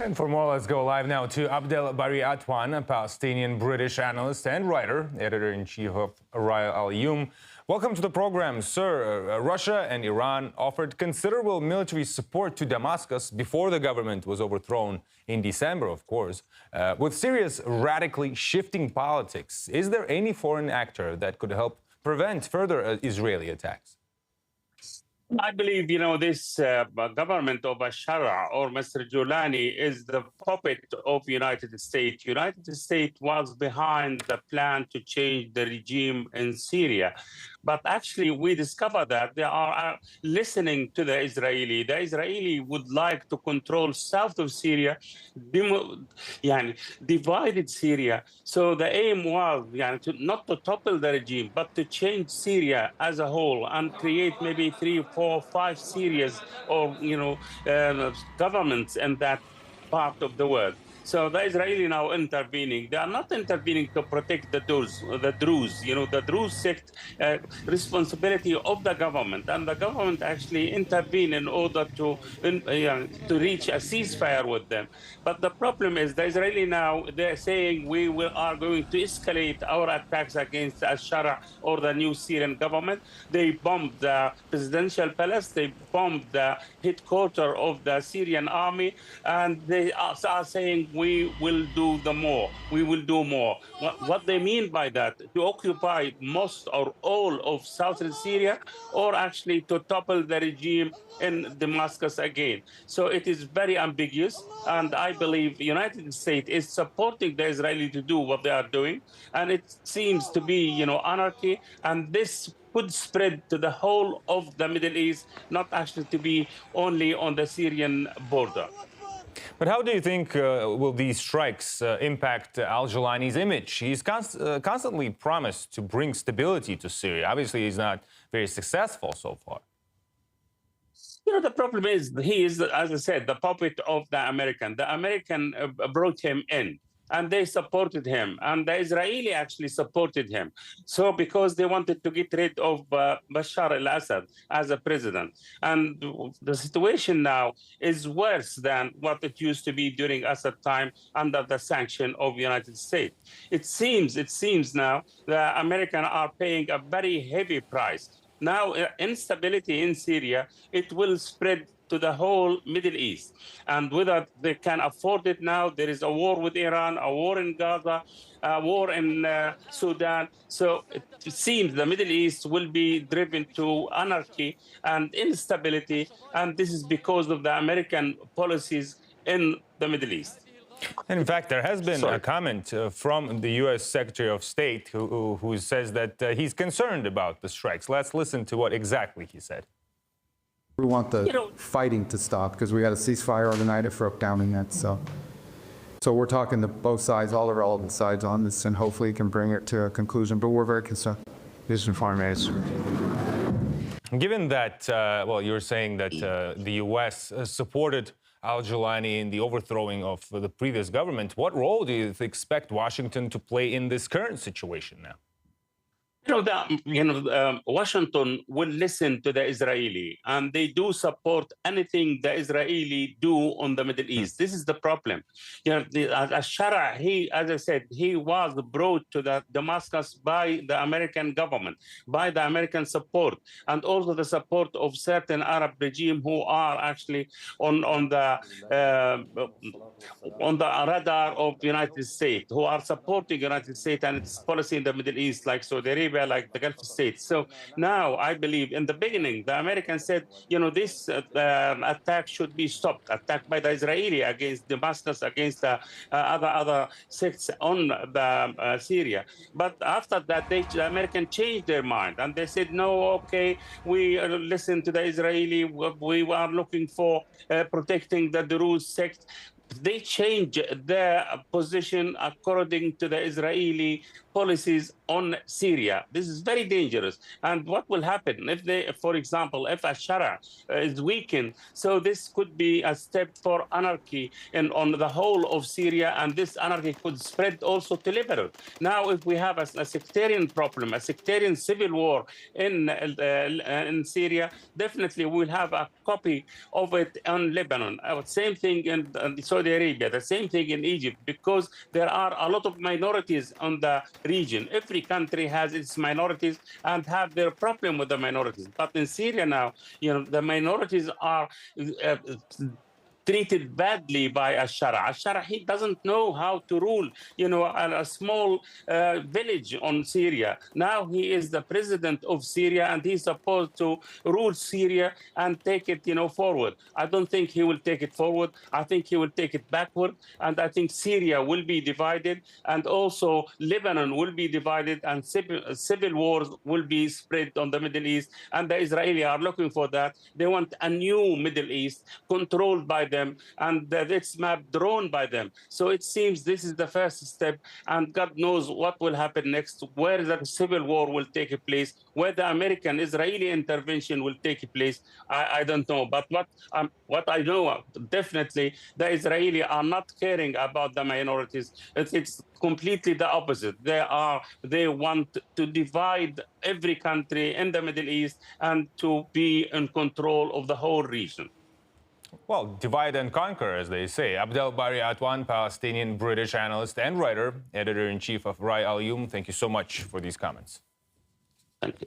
And for more, let's go live now to Abdel Bari Atwan, a Palestinian-British analyst and writer, editor-in-chief of Raya Al-Yum. Welcome to the program, sir. Russia and Iran offered considerable military support to Damascus before the government was overthrown in December, of course. With Syria's radically shifting politics, is there any foreign actor that could help prevent further Israeli attacks? I believe, this government of Bashar or Mr. Jolani is the puppet of United States. United States was behind the plan to change the regime in Syria. But actually, we discovered that they are listening to the Israeli. The Israeli would like to control south of Syria, divided Syria. So the aim was not to topple the regime, but to change Syria as a whole and create maybe 3, 4, 5 Syrias or governments in that part of the world. So the Israeli now intervening. They are not intervening to protect the Druze. The Druze sect responsibility of the government, and the government actually intervene in order to reach a ceasefire with them. But the problem is the Israeli now they're saying are going to escalate our attacks against Al-Shara or the new Syrian government. They bombed the presidential palace. They bombed the headquarters of the Syrian army, and they are saying we will do more. We will do more. What they mean by that? To occupy most or all of southern Syria, or actually to topple the regime in Damascus again. So it is very ambiguous, and I believe the United States is supporting the Israeli to do what they are doing, and it seems to be, anarchy, and this could spread to the whole of the Middle East, not actually to be only on the Syrian border. But how do you think will these strikes impact al-Jolani's image? He's constantly promised to bring stability to Syria. Obviously, he's not very successful so far. The problem is he is, as I said, the puppet of the American. The American brought him in, and they supported him, and the Israeli actually supported him. So because they wanted to get rid of Bashar al-Assad as a president. And the situation now is worse than what it used to be during Assad time under the sanction of the United States. It seems now the Americans are paying a very heavy price. Now, instability in Syria, it will spread to the whole Middle East. And whether they can afford it now, there is a war with Iran, a war in Gaza, a war in Sudan. So it seems the Middle East will be driven to anarchy and instability. And this is because of the American policies in the Middle East. And in fact, there has been a comment from the U.S. Secretary of State who says that he's concerned about the strikes. Let's listen to what exactly he said. We want the fighting to stop because we got a ceasefire overnight. It broke down in that. So we're talking to both sides, all the relevant sides on this, and hopefully can bring it to a conclusion. But we're very concerned. This is Given that, you're saying that the U.S. supported al-Jolani in the overthrowing of the previous government, what role do you expect Washington to play in this current situation now? Washington will listen to the Israeli, and they do support anything the Israeli do on the Middle East. This is the problem. Al-Shara, as I said, he was brought to the Damascus by the American government, by the American support, and also the support of certain Arab regime who are actually on the radar of the United States, who are supporting the United States and its policy in the Middle East, like Saudi Arabia, like the Gulf states. So now I believe in the beginning, the Americans said, this attack should be stopped, attack by the Israeli against Damascus, against other sects on the Syria. But after that, the Americans changed their mind and they said, no, okay, we listen to the Israeli. We are looking for protecting the Druze sect. They changed their position according to the Israeli policies on Syria. This is very dangerous. And what will happen if they, for example, if al-Shara is weakened? So this could be a step for anarchy on the whole of Syria, and this anarchy could spread also to Lebanon. Now, if we have a sectarian problem, a sectarian civil war in Syria, definitely we'll have a copy of it in Lebanon. Same thing in Saudi Arabia, the same thing in Egypt, because there are a lot of minorities on the region. Every country has its minorities and have their problem with the minorities. But in Syria now, the minorities are treated badly by al-Shara. Al-Shara, he doesn't know how to rule, a small village on Syria. Now he is the president of Syria, and he's supposed to rule Syria and take it, forward. I don't think he will take it forward. I think he will take it backward. And I think Syria will be divided, and also Lebanon will be divided, and civil wars will be spread on the Middle East. And the Israelis are looking for that. They want a new Middle East controlled by them, and its map drawn by them. So it seems this is the first step, and God knows what will happen next, where the civil war will take place, where the American-Israeli intervention will take place. I don't know. But what I know, definitely, the Israelis are not caring about the minorities. It's completely the opposite. They want to divide every country in the Middle East and to be in control of the whole region. Well, divide and conquer, as they say. Abdel Bari Atwan, Palestinian-British analyst and writer, editor-in-chief of Rai Al-Yum, thank you so much for these comments. Thank you.